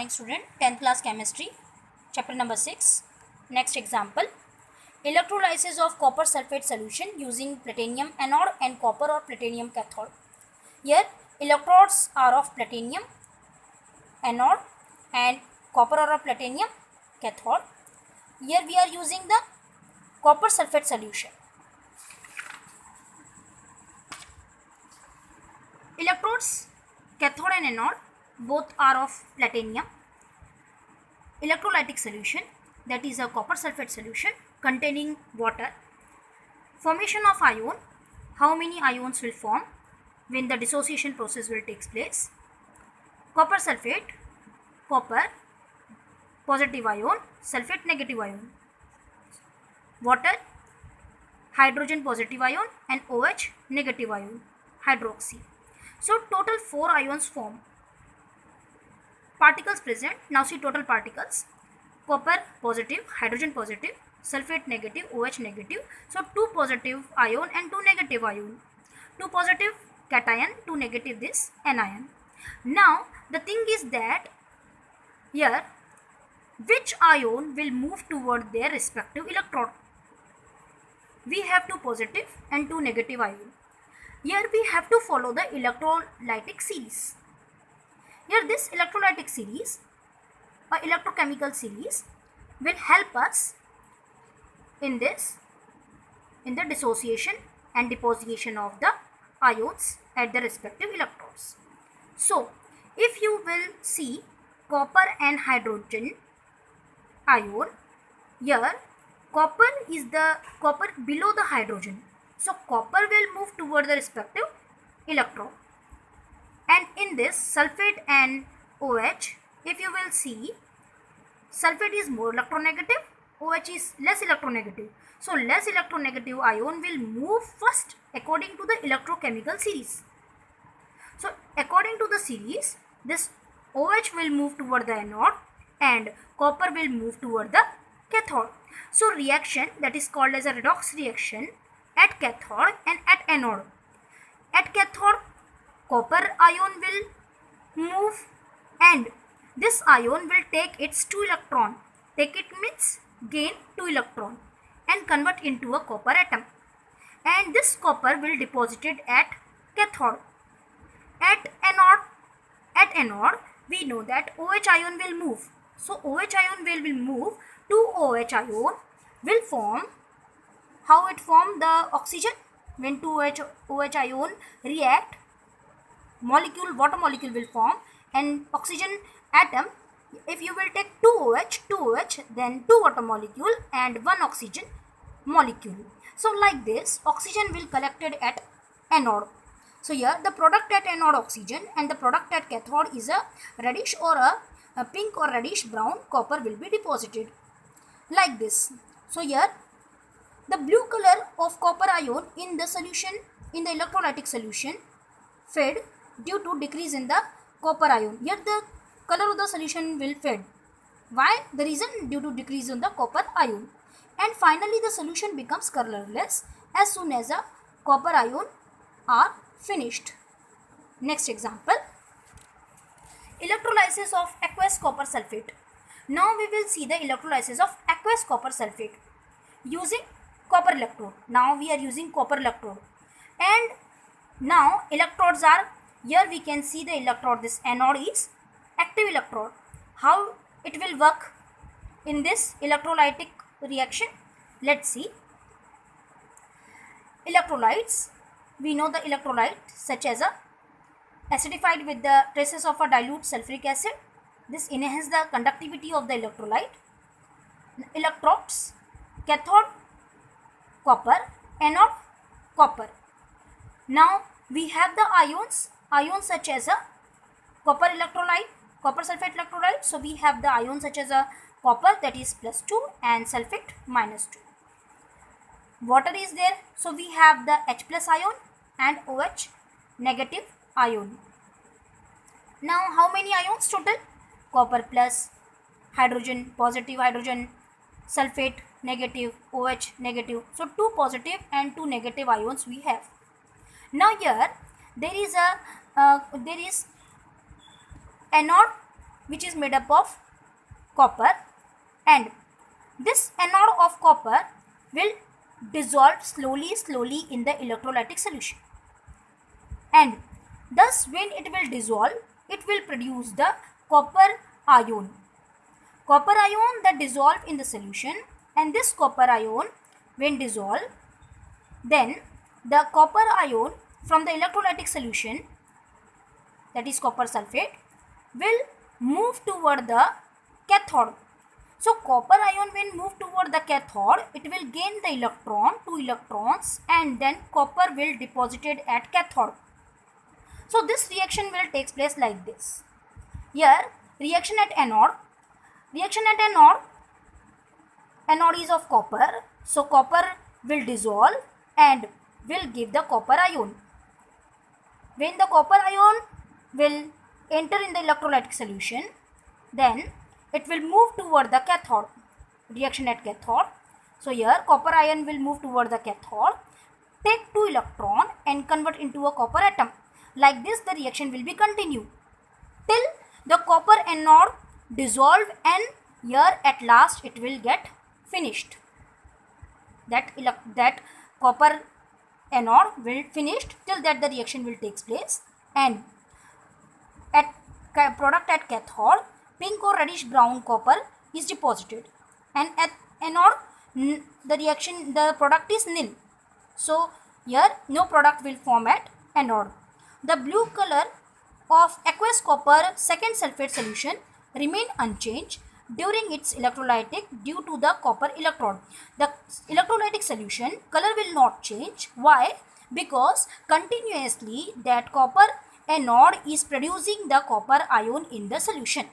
Student, 10th class chemistry, chapter number 6. Next example, electrolysis of copper sulfate solution using platinum anode and copper or platinum cathode. Here electrodes are of platinum anode and copper or platinum cathode. Here we are using the copper sulfate solution. Electrodes, cathode and anode, both are of platinum. Electrolytic solution, that is a copper sulfate solution containing water. Formation of ion, how many ions will form when the dissociation process will take place. Copper sulfate, copper positive ion, sulfate negative ion. Water, hydrogen positive ion and OH negative ion, hydroxy. So total 4 ions form. Particles present, now see total particles. Copper positive, hydrogen positive, sulfate negative, OH negative. So 2 positive ion and 2 negative ion. 2 positive cation, 2 negative this anion. Now the thing is that here which ion will move toward their respective electrode. We have 2 positive and 2 negative ion. Here we have to follow the electrolytic series. Here this electrolytic series or electrochemical series will help us in the dissociation and deposition of the ions at the respective electrodes. So if you will see copper and hydrogen ion, here copper is the copper below the hydrogen. So copper will move toward the respective electrode. And in this sulfate and OH, if you will see, sulfate is more electronegative, OH is less electronegative. So less electronegative ion will move first according to the electrochemical series. So according to the series, this OH will move toward the anode and copper will move toward the cathode. So reaction that is called as a redox reaction at cathode and at anode. At cathode, copper ion will move and this ion will take its 2 electron. Take it means gain 2 electron and convert into a copper atom. And this copper will deposited at cathode. At anode we know that OH ion will move. So OH ion will move. 2 OH ion will form. How it form the oxygen? When 2 OH ion react, molecule, water molecule will form and oxygen atom. If you will take 2 OH, then 2 water molecule and 1 oxygen molecule. So like this, oxygen will collected at anode. So here the product at anode oxygen and the product at cathode is a reddish or a pink or reddish brown copper will be deposited like this. So here the blue color of copper ion in the solution, in the electrolytic solution, fade due to decrease in the copper ion. Here the color of the solution will fade. Why? The reason due to decrease in the copper ion. And finally the solution becomes colorless as soon as the copper ion are finished. Next example, electrolysis of aqueous copper sulfate. Now we will see the electrolysis of aqueous copper sulfate using copper electrode. Now we are using copper electrode and now electrodes are, here we can see the electrode, this anode is active electrode. How it will work in this electrolytic reaction? Let's see. Electrolytes, we know the electrolyte such as a acidified with the traces of a dilute sulfuric acid. This enhances the conductivity of the electrolyte. Electrodes, cathode copper, anode copper. Now we have the ions such as a copper electrolyte, copper sulfate electrolyte. So we have the ions such as a copper, that is +2 and sulfate -2. Water is there, so we have the H+ ion and OH negative ion. Now how many ions total? Copper plus, hydrogen positive hydrogen, sulfate negative, OH negative. So 2 positive and 2 negative ions we have. Now here there is anode which is made up of copper, and this anode of copper will dissolve slowly in the electrolytic solution, and thus when it will dissolve, it will produce the copper ion. Copper ion that dissolve in the solution, and this copper ion when dissolve, then the copper ion from the electrolytic solution, that is copper sulfate, will move toward the cathode. So copper ion when move toward the cathode, it will gain the electron, 2 electrons, and then copper will deposited at cathode. So this reaction will take place like this. Here reaction at anode. Reaction at anode is of copper. So copper will dissolve and will give the copper ion. When the copper ion will enter in the electrolytic solution, then it will move toward the cathode. Reaction at cathode. So here copper ion will move toward the cathode, take 2 electron and convert into a copper atom. Like this the reaction will be continued till the copper anode dissolve, and here at last it will get finished. That copper anode will finished, till that the reaction will takes place, and at product at cathode, pink or reddish brown copper is deposited, and at anode the product is nil. So here no product will form at anode. The blue color of aqueous copper second sulfate solution remain unchanged during its electrolytic due to the copper electrode. The electrolytic solution color will not change. Why? Because continuously that copper anode is producing the copper ion in the solution.